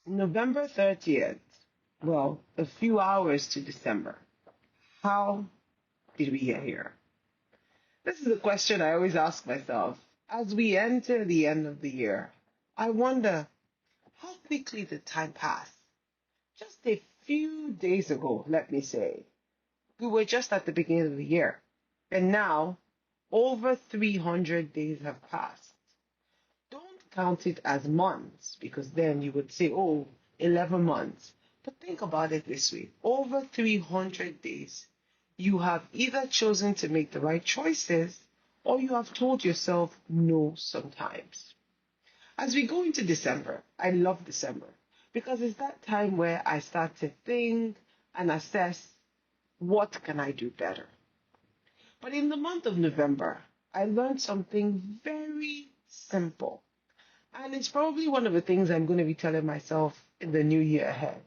November 30th. Well, a few hours to December. How did we get here? This is a question I always ask myself. As we enter the end of the year, I wonder how quickly the time passed. Just a few days ago, let me say, we were just at the beginning of the year. And now, over 300 days have passed. Don't count it as months because then you would say, oh, 11 months. But think about it this way over 300 days, you have either chosen to make the right choices or you have told yourself no sometimes. As we go into December, I love December because it's that time where I start to think and assess what can I do better. But in the month of November, I learned something very simple. And it's probably one of the things I'm going to be telling myself in the new year ahead.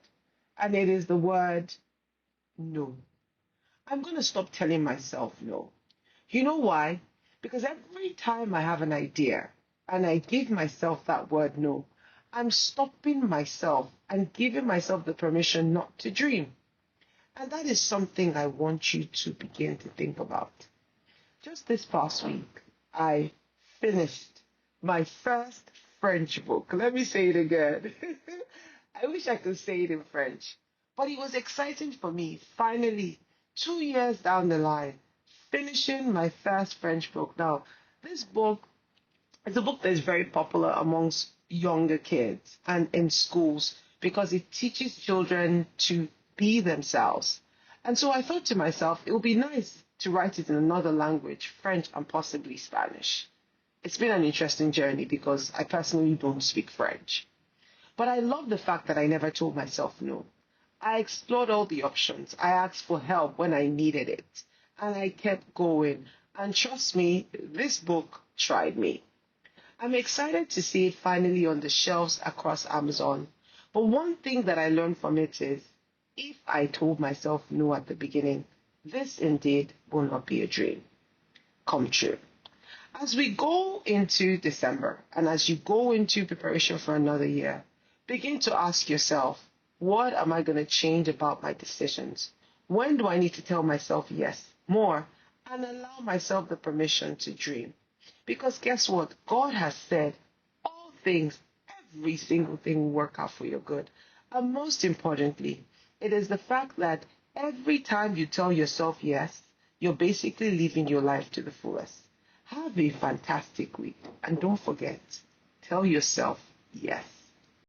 And it is the word no. I'm going to stop telling myself no. You know why? Because every time I have an idea and I give myself that word no, I'm stopping myself and giving myself the permission not to dream. And that is something I want you to begin to think about. Just this past week, I finished my first French book. Let me say it again. I wish I could say it in French. But it was exciting for me, finally, 2 years down the line, finishing my first French book. Now, this book is a book that is very popular amongst younger kids and in schools because it teaches children to be themselves. And so I thought to myself, it would be nice to write it in another language, French and possibly Spanish. It's been an interesting journey because I personally don't speak French. But I love the fact that I never told myself no. I explored all the options. I asked for help when I needed it. And I kept going. And trust me, this book tried me. I'm excited to see it finally on the shelves across Amazon. But one thing that I learned from it is if I told myself no at the beginning, this indeed will not be a dream come true. As we go into December and as you go into preparation for another year, begin to ask yourself, what am I going to change about my decisions? When do I need to tell myself yes more and allow myself the permission to dream? Because guess what? God has said all things, every single thing will work out for your good. And most importantly, it is the fact that every time you tell yourself yes, you're basically living your life to the fullest. Have a fantastic week. And don't forget, tell yourself yes.